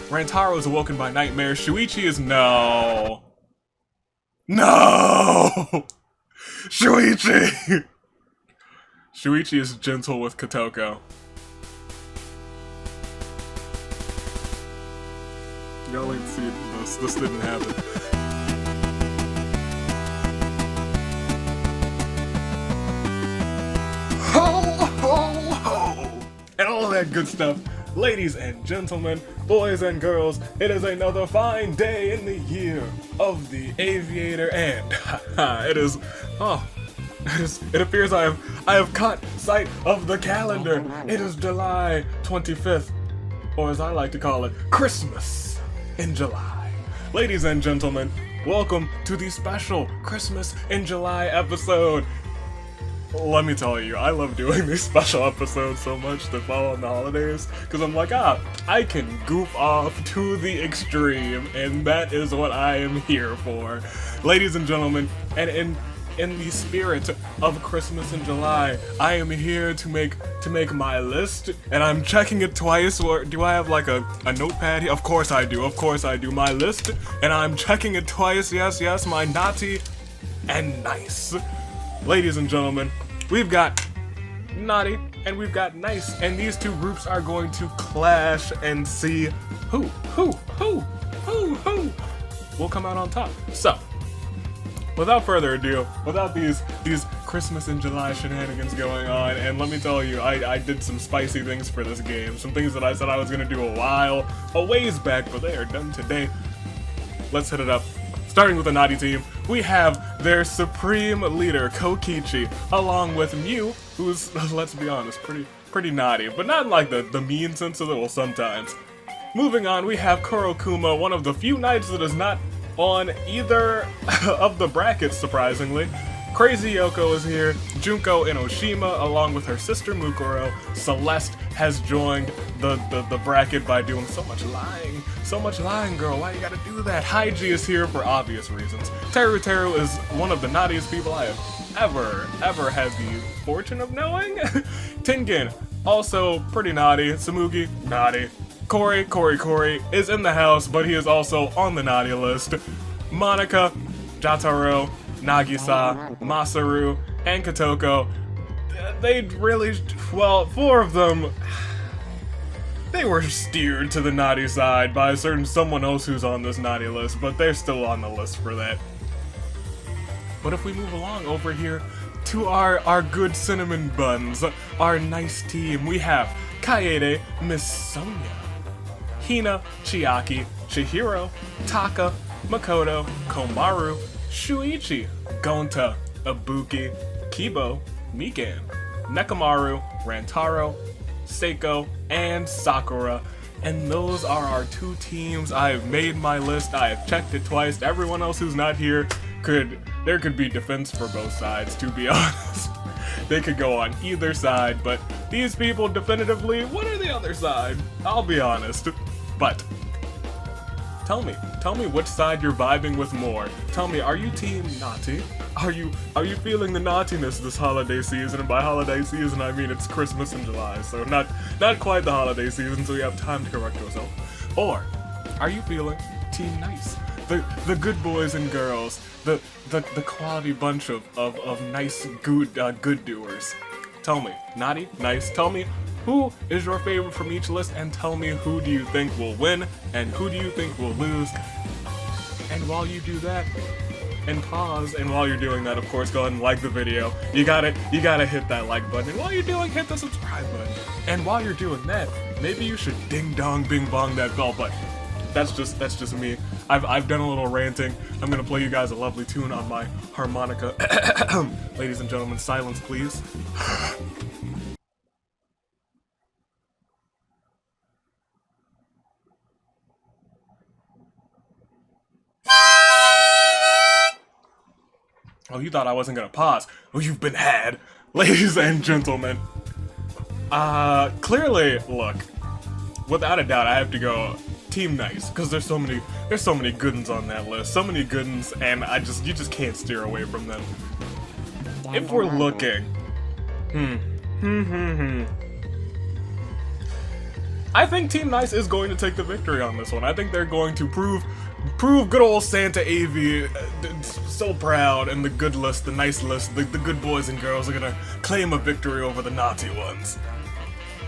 Rantaro is awoken by nightmares. Shuichi is no. No! Shuichi! Shuichi is gentle with Kotoko. Y'all ain't seen this. This didn't happen. Ho, ho, ho! And all that good stuff. Ladies and gentlemen, boys and girls, it is another fine day in the year of the aviator, and it appears I have caught sight of the calendar. It is July 25th, or as I like to call it, Christmas in July. Ladies and gentlemen, welcome to the special Christmas in July episode. Let me tell you, I love doing these special episodes so much that fall on the holidays, because I'm like, I can goof off to the extreme, and that is what I am here for. Ladies and gentlemen, and in the spirit of Christmas in July, I am here to make my list, and I'm checking it twice. Or do I have like a notepad here? Of course I do, my list, and I'm checking it twice, yes, my naughty and nice. Ladies and gentlemen, we've got naughty and we've got nice, and these two groups are going to clash and see who will come out on top. So, without further ado, without these Christmas in July shenanigans going on, and let me tell you, I did some spicy things for this game, some things that I said I was gonna do a ways back, but they are done today. Let's hit it up. Starting with the naughty team, we have their supreme leader, Kokichi, along with Mew, who's, let's be honest, pretty naughty, but not in like the mean sense of it, well, sometimes. Moving on, we have Kurokuma, one of the few knights that is not on either of the brackets, surprisingly. Crazy Yoko is here, Junko Enoshima, along with her sister Mukuro. Celeste has joined the bracket by doing so much lying. So much lying, girl, why you gotta do that? Haiji is here for obvious reasons. Teru is one of the naughtiest people I have ever had the fortune of knowing. Tengen, also pretty naughty. Samugi, naughty. Corey is in the house, but he is also on the naughty list. Monica, Jataro, Nagisa, Masaru, and Kotoko, they really, well, four of them, they were steered to the naughty side by a certain someone else who's on this naughty list, but they're still on the list for that. But if we move along over here to our good cinnamon buns, our nice team, we have Kaede, Miss Sonia, Hina, Chiaki, Chihiro, Taka, Makoto, Komaru, Shuichi, Gonta, Ibuki, Kibo, Mikan, Nekomaru, Rantaro, Seiko, and Sakura. And those are our two teams. I have made my list, I have checked it twice. Everyone else who's not here, there could be defense for both sides, to be honest. They could go on either side, but these people definitively, what are the other side? I'll be honest. But tell me which side you're vibing with more. Tell me, are you team naughty? Are you feeling the naughtiness this holiday season? And by holiday season, I mean it's Christmas in July, so not quite the holiday season, so you have time to correct yourself. Or are you feeling team nice? The good boys and girls, the quality bunch of nice good doers. Tell me, naughty, nice. Tell me, who is your favorite from each list, and tell me who do you think will win and who do you think will lose. And while you do that, and pause, and while you're doing that, of course, go ahead and like the video. You gotta hit that like button, and while you're doing, hit the subscribe button. And while you're doing that, maybe you should ding dong bing bong that bell button. That's just me. I've done a little ranting. I'm gonna play you guys a lovely tune on my harmonica. Ladies and gentlemen, silence please. Oh, you thought I wasn't gonna pause. Well, you've been had. Ladies and gentlemen. Clearly, look, without a doubt, I have to go Team Nice, because there's so many good ones on that list. So many good ones, and you just can't steer away from them. If we're looking... I think Team Nice is going to take the victory on this one. I think they're going to prove good old Santa Avi so proud, and the good list, the nice list, the good boys and girls are gonna claim a victory over the naughty ones.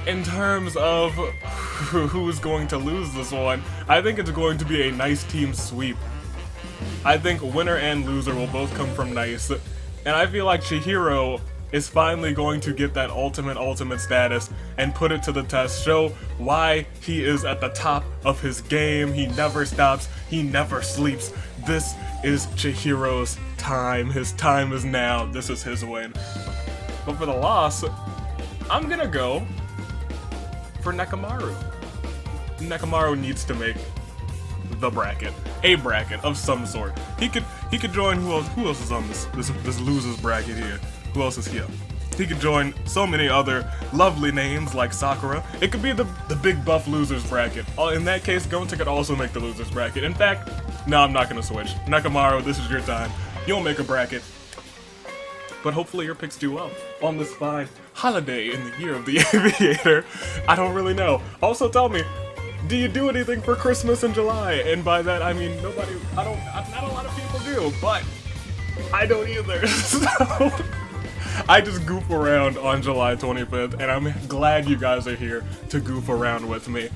In terms of who's going to lose this one, I think it's going to be a nice team sweep. I think winner and loser will both come from Nice, and I feel like Chihiro is finally going to get that ultimate status and put it to the test, show why he is at the top of his game. He never stops, he never sleeps. This is Chihiro's time. His time is now. This is his win. But for the loss, I'm gonna go for Nekomaru. Nekomaru needs to make the bracket, a bracket of some sort. He could join who else is on this losers bracket here? Who else is here? He could join so many other lovely names like Sakura. It could be the big buff losers bracket. In that case, Gonta could also make the losers bracket. In fact, no, I'm not gonna switch. Nekomaru, this is your time. You'll make a bracket. But hopefully your picks do well on this fine holiday in the year of the aviator. I don't really know. Also tell me, do you do anything for Christmas in July? And by that I mean not a lot of people do, but I don't either. So I just goof around on July 25th, and I'm glad you guys are here to goof around with me.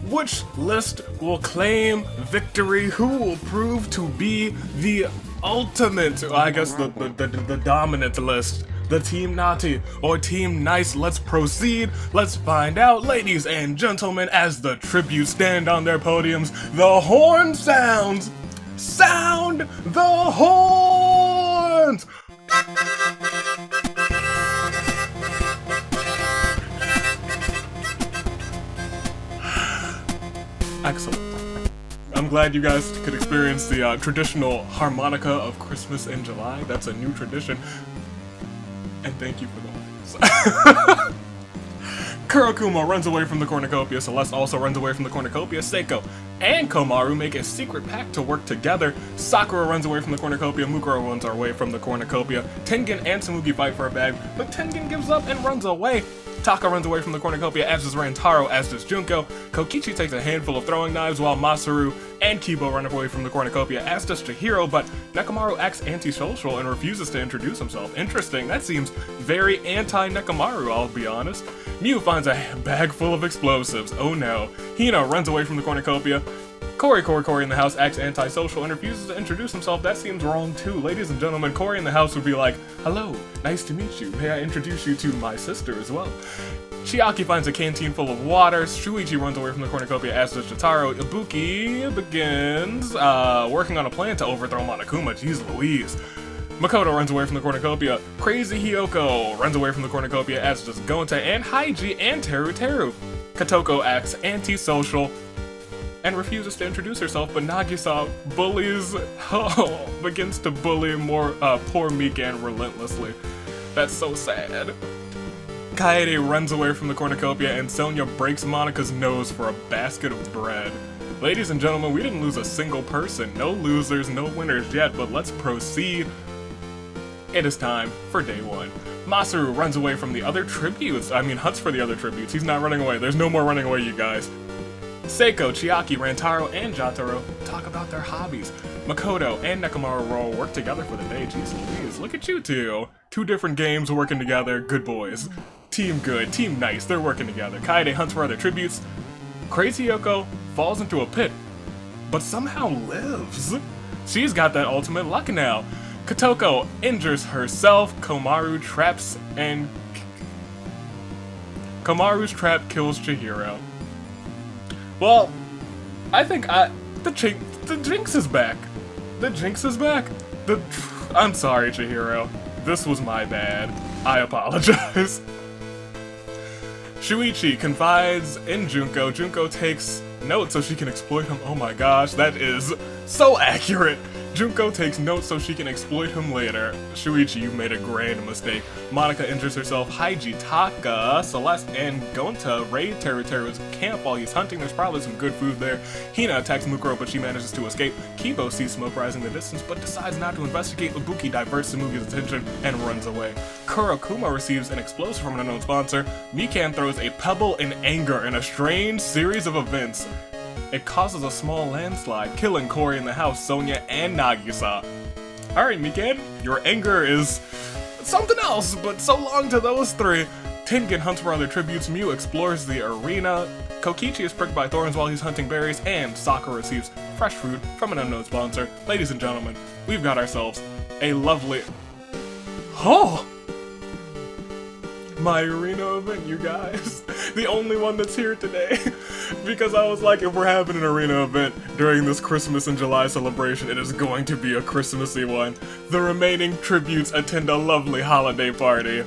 Which list will claim victory? Who will prove to be the ultimate, I guess the dominant list? The Team Naughty or Team Nice? Let's proceed. Let's find out. Ladies and gentlemen, as the tributes stand on their podiums, the horn sounds. Sound the horns! Excellent. I'm glad you guys could experience the traditional harmonica of Christmas in July. That's a new tradition. And thank you for the horns. Kurokuma runs away from the cornucopia, Celeste also runs away from the cornucopia, Seiko and Komaru make a secret pact to work together, Sakura runs away from the cornucopia, Mukuro runs away from the cornucopia, Tengen and Samugi fight for a bag, but Tengen gives up and runs away. Taka runs away from the cornucopia, as does Rantaro, as does Junko. Kokichi takes a handful of throwing knives, while Masaru and Kibo run away from the cornucopia, as does Chihiro, but Nekomaru acts anti-social and refuses to introduce himself. Interesting, that seems very anti-Nekomaru, I'll be honest. Mew finds a bag full of explosives, oh no. Hina runs away from the cornucopia. Cory in the house acts antisocial and refuses to introduce himself. That seems wrong too. Ladies and gentlemen, Cory in the house would be like, hello, nice to meet you. May I introduce you to my sister as well? Chiaki finds a canteen full of water. Shuichi runs away from the cornucopia, as does Jotaro. Ibuki begins working on a plan to overthrow Monokuma. Jeez Louise. Makoto runs away from the cornucopia. Crazy Hiyoko runs away from the cornucopia, as does Gonta and Haiji and Teru. Katoko acts antisocial and refuses to introduce herself, but Nagisa begins to bully poor Mikan relentlessly. That's so sad. Kaede runs away from the cornucopia, and Sonia breaks Monika's nose for a basket of bread. Ladies and gentlemen, we didn't lose a single person. No losers, no winners yet, but let's proceed. It is time for day one. Masaru runs away from the other tributes. Hunts for the other tributes. He's not running away. There's no more running away, you guys. Seiko, Chiaki, Rantaro, and Jotaro talk about their hobbies. Makoto and Nekomaru all work together for the day. Jeez Louise, look at you two. Two different games working together, good boys. Team good, team nice, they're working together. Kaede hunts for other tributes. Crazy Yoko falls into a pit, but somehow lives. She's got that ultimate luck now. Katoko injures herself. Komaru's trap kills Chihiro. Well, I think the Jinx is back. The Jinx is back. I'm sorry, Chihiro. This was my bad. I apologize. Shuichi confides in Junko. Junko takes notes so she can exploit him. Oh my gosh, that is so accurate. Junko takes notes so she can exploit him later. Shuichi, you made a grand mistake. Monica injures herself. Haiji, Taka, Celeste, and Gonta raid Teru's camp while he's hunting. There's probably some good food there. Hina attacks Mukuro, but she manages to escape. Kibo sees smoke rising in the distance, but decides not to investigate. Ibuki diverts Samugi's attention and runs away. Kurokuma receives an explosion from an unknown sponsor. Mikan throws a pebble in anger in a strange series of events. It causes a small landslide, killing Cory in the house, Sonia, and Nagisa. Alright, Mikan, your anger is something else, but so long to those three. Tengen hunts for other tributes, Mew explores the arena, Kokichi is pricked by thorns while he's hunting berries, and Sakura receives fresh fruit from an unknown sponsor. Ladies and gentlemen, we've got ourselves a lovely... Oh! My arena event, you guys. The only one that's here today. Because I was like, if we're having an arena event during this Christmas and July celebration, it is going to be a Christmassy one. The remaining tributes attend a lovely holiday party.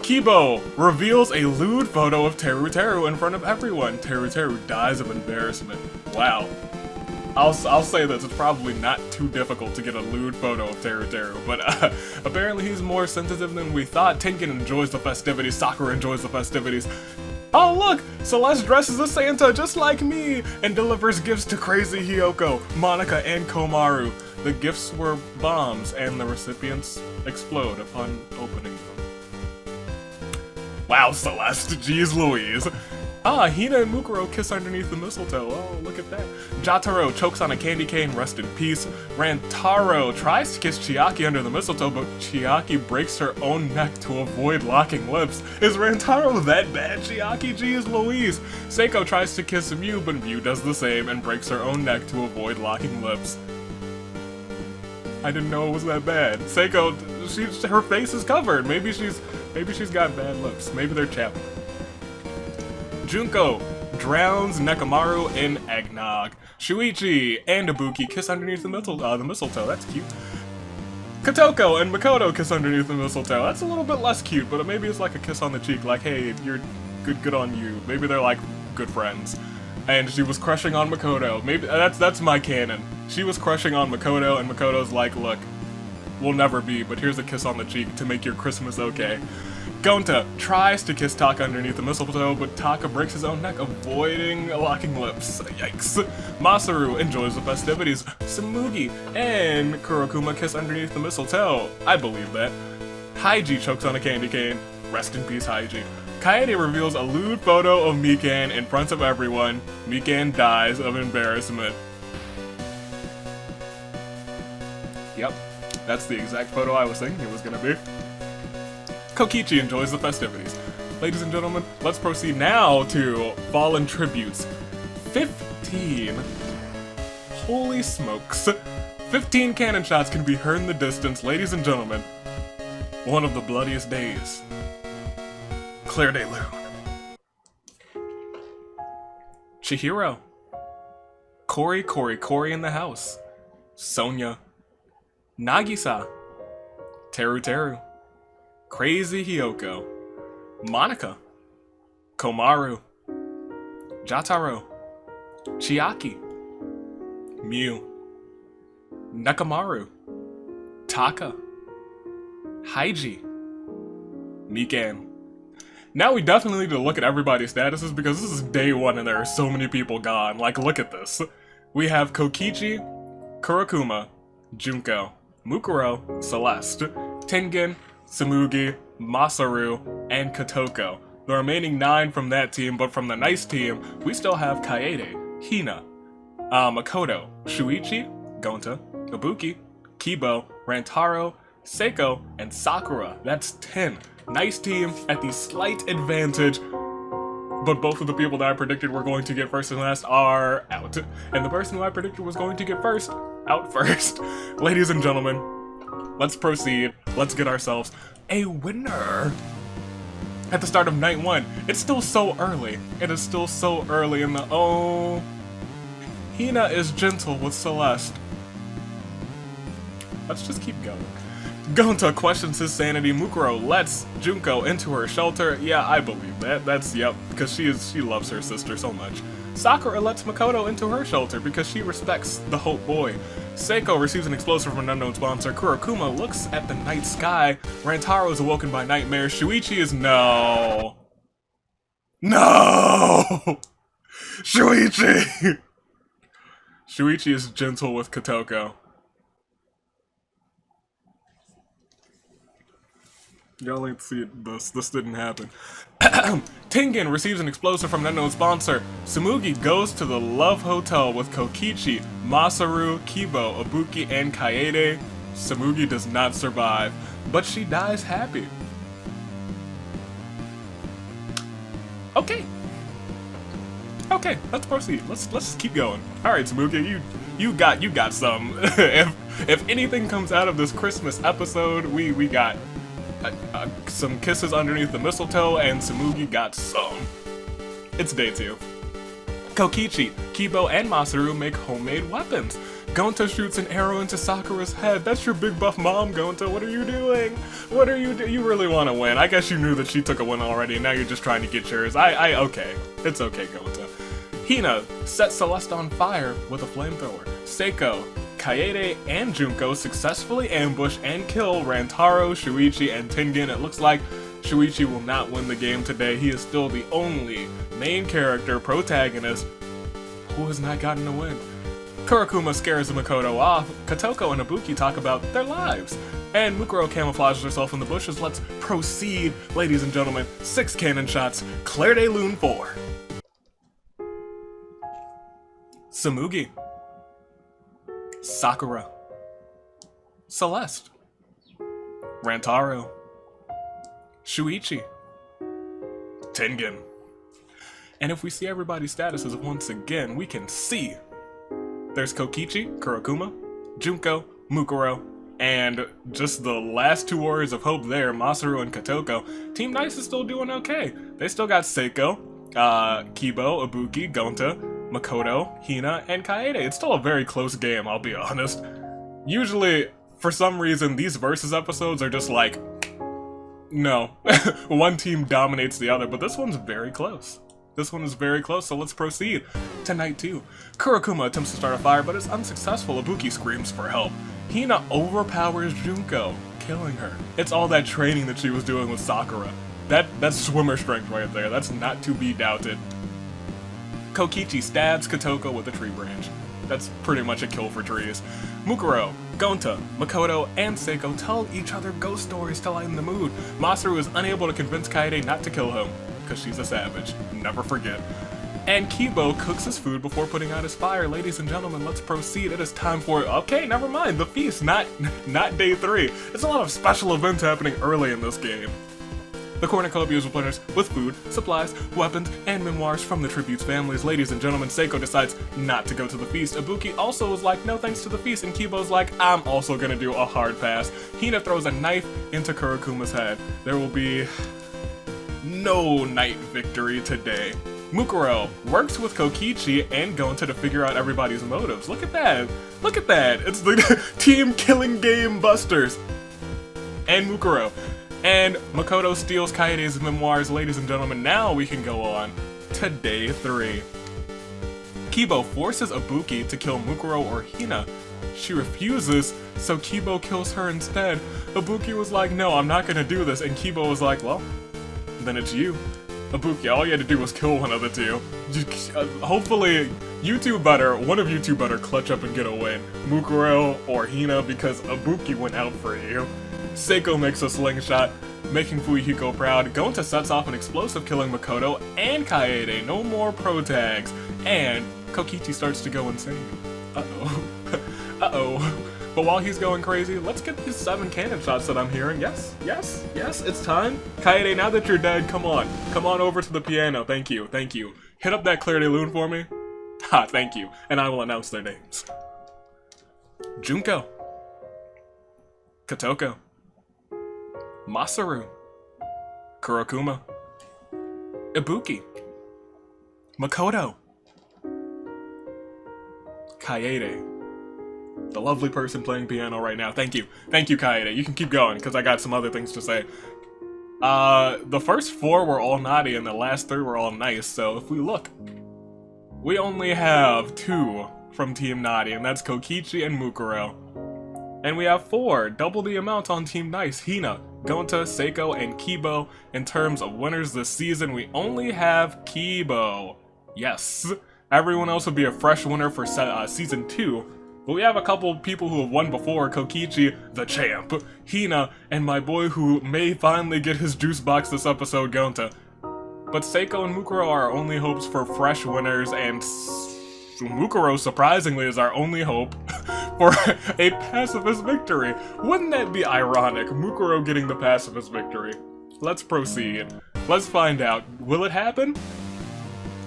Kibo reveals a lewd photo of Teru in front of everyone. Teru dies of embarrassment. Wow. I'll say this, it's probably not too difficult to get a lewd photo of Teru, but apparently he's more sensitive than we thought. Tengen enjoys the festivities, Sakura enjoys the festivities. Oh look! Celeste dresses as Santa just like me and delivers gifts to Crazy Hiyoko, Monica, and Komaru. The gifts were bombs and the recipients explode upon opening them. Wow, Celeste, geez Louise. Ah, Hina and Mukuro kiss underneath the mistletoe. Oh, look at that. Jotaro chokes on a candy cane, rest in peace. Rantaro tries to kiss Chiaki under the mistletoe, but Chiaki breaks her own neck to avoid locking lips. Is Rantaro that bad, Chiaki? Geez Louise. Seiko tries to kiss Mew, but Mew does the same and breaks her own neck to avoid locking lips. I didn't know it was that bad. Seiko, her face is covered. Maybe she's got bad lips. Maybe they're chapped. Junko drowns Nekomaru in eggnog. Shuichi and Ibuki kiss underneath the mistletoe. That's cute. Kotoko and Makoto kiss underneath the mistletoe. That's a little bit less cute, but maybe it's like a kiss on the cheek, like, hey, you're good on you. Maybe they're like good friends. And she was crushing on Makoto. Maybe that's my canon. She was crushing on Makoto, and Makoto's like, look, we'll never be, but here's a kiss on the cheek to make your Christmas okay. Gonta tries to kiss Taka underneath the mistletoe, but Taka breaks his own neck, avoiding locking lips. Yikes. Masaru enjoys the festivities. Samugi and Kurokuma kiss underneath the mistletoe. I believe that. Haiji chokes on a candy cane. Rest in peace, Haiji. Kaede reveals a lewd photo of Mikan in front of everyone. Mikan dies of embarrassment. Yep, that's the exact photo I was thinking it was gonna be. Kokichi enjoys the festivities. Ladies and gentlemen, let's proceed now to Fallen Tributes. 15. Holy smokes. 15 cannon shots can be heard in the distance. Ladies and gentlemen, one of the bloodiest days. Claire de Lune. Chihiro. Cory in the house. Sonia. Nagisa. Teru. Crazy Hiyoko, Monica, Komaru, Jotaro, Chiaki, Mew, Nekomaru, Taka, Haiji, Mikan. Now we definitely need to look at everybody's statuses because this is day one and there are so many people gone. Like, look at this. We have Kokichi, Kurokuma, Junko, Mukuro, Celeste, Tengen, Samugi, Masaru, and Kotoko. The remaining 9 from that team, but from the nice team, we still have Kaede, Hina, Makoto, Shuichi, Gonta, Ibuki, Kibo, Rantaro, Seiko, and Sakura. That's 10. Nice team at the slight advantage, but both of the people that I predicted were going to get first and last are out. And the person who I predicted was going to get first, out first. Ladies and gentlemen, let's proceed. Let's get ourselves a winner. At the start of night 1, it's still so early. It is still so early in the... Oh... Hina is gentle with Celeste. Let's just keep going. Gonta questions his sanity. Mukuro lets Junko into her shelter. Yeah, I believe that. That's, yep, because she loves her sister so much. Sakura lets Makoto into her shelter because she respects the Hope Boy. Seiko receives an explosive from an unknown sponsor. Kurokuma looks at the night sky. Rantaro is awoken by nightmares. Shuichi is no. Shuichi! Shuichi is gentle with Kotoko. Y'all ain't see it. This didn't happen. Tengen receives an explosive from an unknown sponsor. Tsumugi goes to the Love Hotel with Kokichi, Masaru, Kibo, Ibuki, and Kaede. Tsumugi does not survive, but she dies happy. Okay, let's proceed. Let's keep going. All right, Tsumugi, you got some. if anything comes out of this Christmas episode, we got some kisses underneath the mistletoe, and Tsumugi got some. It's day 2. Kokichi, Kibo, and Masaru make homemade weapons. Gonta shoots an arrow into Sakura's head. That's your big buff mom, Gonta. What are you doing? What are you doing? You really want to win. I guess you knew that she took a win already, and now you're just trying to get yours. Okay. It's okay, Gonta. Hina sets Celeste on fire with a flamethrower. Seiko, Kaede, and Junko successfully ambush and kill Rantaro, Shuichi, and Tengen. It looks like Shuichi will not win the game today. He is still the only main character, protagonist, who has not gotten a win. Kurokuma scares Makoto off. Kotoko and Ibuki talk about their lives. And Mukuro camouflages herself in the bushes. Let's proceed, ladies and gentlemen. 6 cannon shots. Claire de Lune 4. Tsumugi. Sakura. Celeste. Rantaro. Shuichi. Tengen. And if we see everybody's statuses once again, we can see there's Kokichi, Kurokuma, Junko, Mukuro, and just the last 2 warriors of hope there, Masaru and Kotoko. Team Nice is still doing okay. They still got Seiko, Kibo, Ibuki, Gonta, Makoto, Hina, and Kaede. It's still a very close game, I'll be honest. Usually, for some reason, these Versus episodes are just like, no. One team dominates the other, but this one's very close. This one is very close, so let's proceed to night 2. Kurokuma attempts to start a fire, but is unsuccessful. Ibuki screams for help. Hina overpowers Junko, killing her. It's all that training that she was doing with Sakura. That's swimmer strength right there. That's not to be doubted. Kokichi stabs Kotoko with a tree branch. That's pretty much a kill for trees. Mukuro, Gonta, Makoto, and Seiko tell each other ghost stories to lighten the mood. Masaru is unable to convince Kaede not to kill him, because she's a savage. Never forget. And Kibo cooks his food before putting out his fire. Ladies and gentlemen, let's proceed. It is time for, okay, never mind, the feast, not day 3. There's a lot of special events happening early in this game. The cornucopia is replenished with food, supplies, weapons, and memoirs from the tribute's families. Ladies and gentlemen, Seiko decides not to go to the feast. Ibuki also is like, no thanks to the feast, and Kibo's like, I'm also gonna do a hard pass. Hina throws a knife into Kurokuma's head. There will be no night victory today. Mukuro works with Kokichi and Gonta to figure out everybody's motives. Look at that! Look at that! It's the team killing game busters! And Mukuro. And Makoto steals Kaede's memoirs. Ladies and gentlemen, now we can go on to day 3. Kibo forces Ibuki to kill Mukuro or Hina. She refuses, so Kibo kills her instead. Ibuki was like, no, I'm not gonna do this, and Kibo was like, well, then it's you. Ibuki, all you had to do was kill one of the two. Hopefully, one of you two better clutch up and get a win. Mukuro or Hina, because Ibuki went out for you. Seiko makes a slingshot, making Fuyuhiko proud. Gonta sets off an explosive, killing Makoto and Kaede. No more pro tags. And Kokichi starts to go insane. Uh-oh. Uh-oh. But while he's going crazy, let's get these 7 cannon shots that I'm hearing. Yes, it's time. Kaede, now that you're dead, come on. Come on over to the piano. Thank you. Hit up that Claire de Lune for me. Ha, thank you. And I will announce their names. Junko. Kotoko. Masaru. Kurokuma. Ibuki. Makoto. Kaede. the lovely person playing piano right now. Thank you, Kaede. You can keep going because I got some other things to say. The first 4 were all naughty and the last 3 were all nice. So if we look, we only have 2 from Team Naughty, and that's Kokichi and Mukuro. And we have 4, double the amount on Team Nice, Hina, Gonta, Seiko, and Kibo. In terms of winners this season, we only have Kibo. Yes, everyone else would be a fresh winner for Season 2, but we have a couple people who have won before, Kokichi, the champ, Hina, and my boy who may finally get his juice box this episode, Gonta. But Seiko and Mukuro are our only hopes for fresh winners, and Mukuro, surprisingly, is our only hope for a pacifist victory. Wouldn't that be ironic, Mukuro getting the pacifist victory? Let's proceed. Let's find out. Will it happen?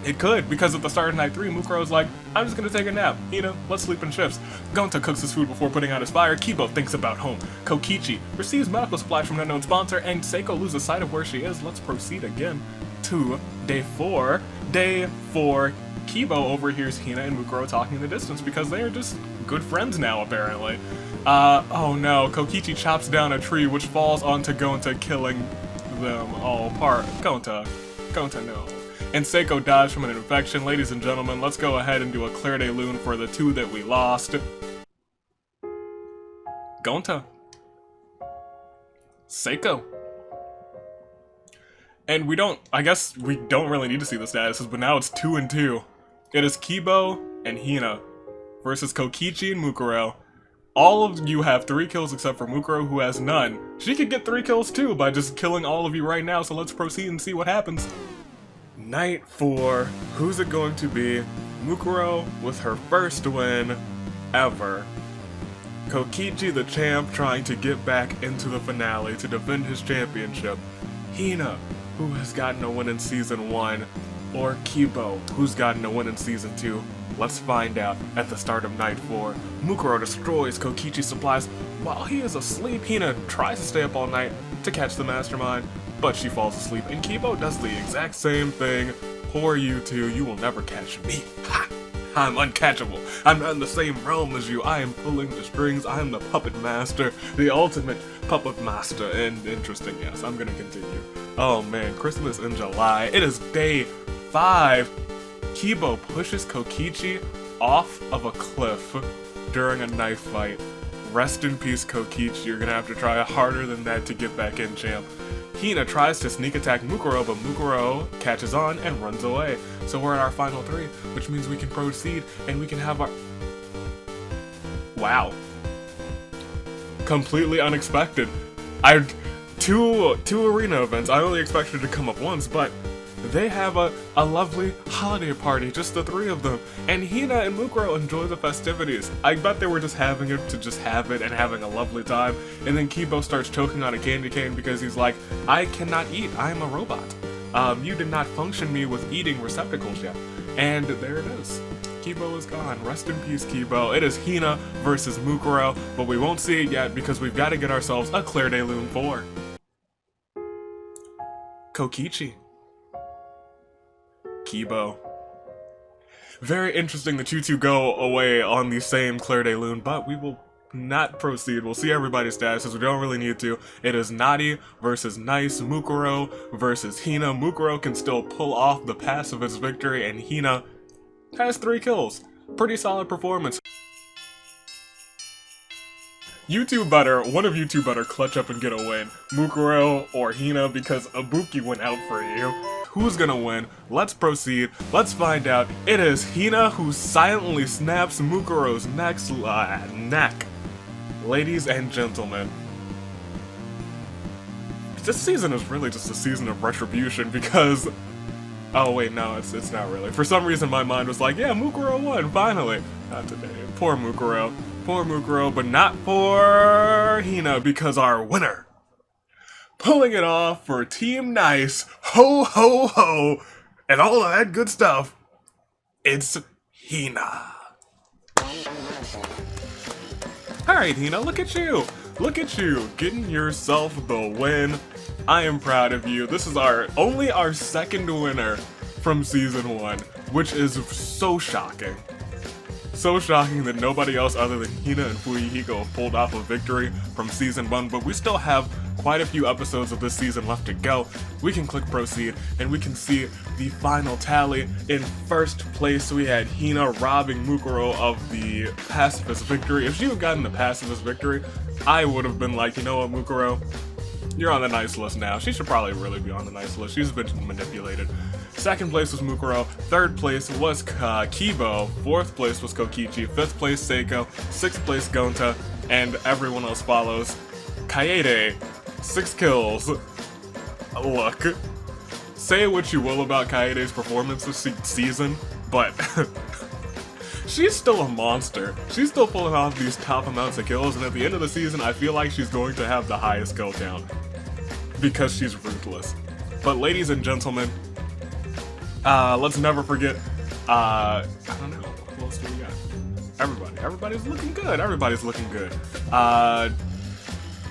It could, because at the start of Night 3, Mukuro's like, I'm just gonna take a nap. Hina, let's sleep in shifts. Gonta cooks his food before putting out his fire. Kibo thinks about home. Kokichi receives medical supplies from an unknown sponsor, and Seiko loses sight of where she is. Let's proceed again to Day 4. Day 4, Kibo overhears Hina and Mukuro talking in the distance because they are just good friends now, apparently. Oh no, Kokichi chops down a tree which falls onto Gonta, killing them all apart. Gonta, no. And Seiko dies from an infection. Ladies and gentlemen, let's go ahead and do a Claire de Lune for the 2 that we lost. Gonta. Seiko. And I guess we don't really need to see the statuses, but now it's 2 and 2. It is Kibo and Hina versus Kokichi and Mukuro. All of you have 3 kills except for Mukuro, who has none. She could get 3 kills too by just killing all of you right now, so let's proceed and see what happens. Night 4, who's it going to be? Mukuro with her first win ever. Kokichi the champ trying to get back into the finale to defend his championship. Hina, who has gotten a win in Season 1. Or Kibo, who's gotten a win in Season 2. Let's find out at the start of Night 4. Mukuro destroys Kokichi's supplies. While he is asleep, Hina tries to stay up all night to catch the mastermind, but she falls asleep, and Kibo does the exact same thing. Poor you two, you will never catch me. Ha! I'm uncatchable. I'm not in the same realm as you. I am pulling the strings. I am the puppet master, the ultimate puppet master. And interesting, yes, I'm gonna continue. Oh man, Christmas in July. It is Day 5. Kibo pushes Kokichi off of a cliff during a knife fight. Rest in peace, Kokichi. You're gonna have to try harder than that to get back in, champ. Hina tries to sneak attack Mukuro, but Mukuro catches on and runs away. So we're at our final 3, which means we can proceed and we can have our... Wow. Completely unexpected. Two arena events. I only expected it to come up once, but they have a lovely holiday party, just the 3 of them. And Hina and Mukuro enjoy the festivities. I bet they were just having it to just have it and having a lovely time. And then Kibo starts choking on a candy cane because he's like, I cannot eat, I am a robot. You did not function me with eating receptacles yet. And there it is. Kibo is gone. Rest in peace, Kibo. It is Hina versus Mukuro, but we won't see it yet because we've got to get ourselves a Claire de Lune 4. Kokichi. Kibo. Very interesting that you two go away on the same Claire de Lune, but we will not proceed. We'll see everybody's statuses. We don't really need to. It is Naughty versus Nice. Mukuro versus Hina. Mukuro can still pull off the pacifist victory, and Hina has 3 kills. Pretty solid performance. One of you two better clutch up and get a win. Mukuro or Hina, because Ibuki went out for you. Who's gonna win? Let's proceed. Let's find out. It is Hina who silently snaps Mukuro's neck. Ladies and gentlemen, this season is really just a season of retribution because... Oh wait, no, it's not really. For some reason my mind was like, yeah, Mukuro won, finally. Not today. Poor Mukuro. Poor Mukuro, but not for Hina, because our winner, pulling it off for Team Nice, ho ho ho, and all of that good stuff, it's Hina. Alright Hina, look at you. Look at you, getting yourself the win. I am proud of you. This is only our second winner from Season 1, which is so shocking. So shocking that nobody else other than Hina and Fuyuhiko have pulled off a victory from season 1, but we still have quite a few episodes of this season left to go. We can click proceed and we can see the final tally. In first place we had Hina robbing Mukuro of the pacifist victory. If she had gotten the pacifist victory, I would have been like, you know what, Mukuro? You're on the nice list now. She should probably really be on the nice list. She's been manipulated. Second place was Mukuro. Third place was Kibo. Fourth place was Kokichi. Fifth place Seiko. Sixth place Gonta. And everyone else follows. Kaede, 6 kills. Look, say what you will about Kaede's performance this season, but she's still a monster. She's still pulling off these top amounts of kills, and at the end of the season, I feel like she's going to have the highest kill count because she's ruthless. But ladies and gentlemen, let's never forget, I don't know, who else do we got? Everybody's looking good. Everybody's looking good.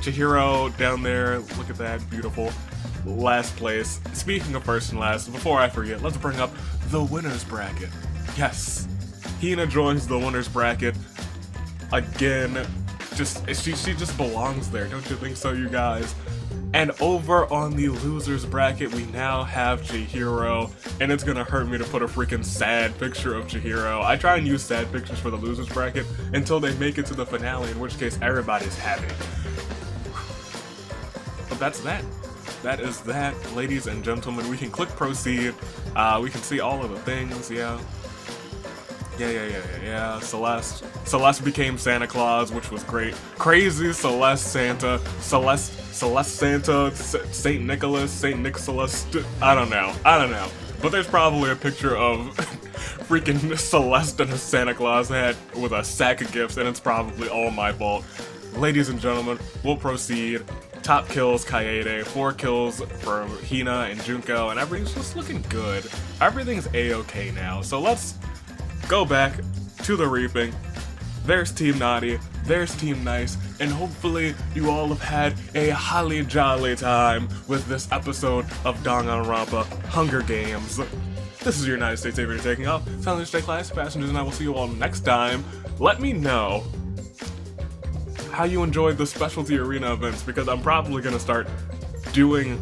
Chihiro down there, look at that, beautiful. Last place. Speaking of first and last, before I forget, let's bring up the winner's bracket. Yes, Hina joins the winner's bracket again. She just belongs there, don't you think so, you guys? And over on the loser's bracket, we now have Chihiro, and it's gonna hurt me to put a freaking sad picture of Chihiro. I try and use sad pictures for the loser's bracket until they make it to the finale, in which case everybody's happy. But that's that. That is that, ladies and gentlemen. We can click proceed. We can see all of the things, yeah. Celeste became Santa Claus, which was great. Crazy Celeste Santa, Celeste Santa, Saint Nicholas, I don't know. But there's probably a picture of freaking Celeste in a Santa Claus hat with a sack of gifts, and it's probably all my fault. Ladies and gentlemen, we'll proceed. Top kills Kaede, 4 kills for Hina and Junko, and everything's just looking good. Everything's a-okay now, so let's go back to the reaping. There's Team Naughty, there's Team Nice, and hopefully you all have had a holly jolly time with this episode of Danganronpa Hunger Games. This is your United States Aviator taking off. Silent stay class passengers, and I will see you all next time. Let me know how you enjoyed the specialty arena events, because I'm probably gonna start doing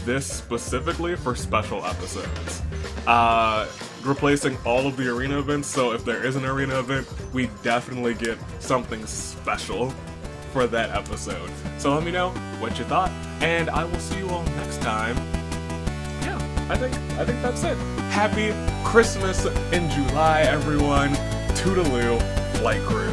this specifically for special episodes. Replacing all of the arena events, so if there is an arena event, we definitely get something special for that episode. So let me know what you thought, and I will see you all next time. Yeah, I think that's it. Happy Christmas in July, everyone. Toodaloo, Flight Crew.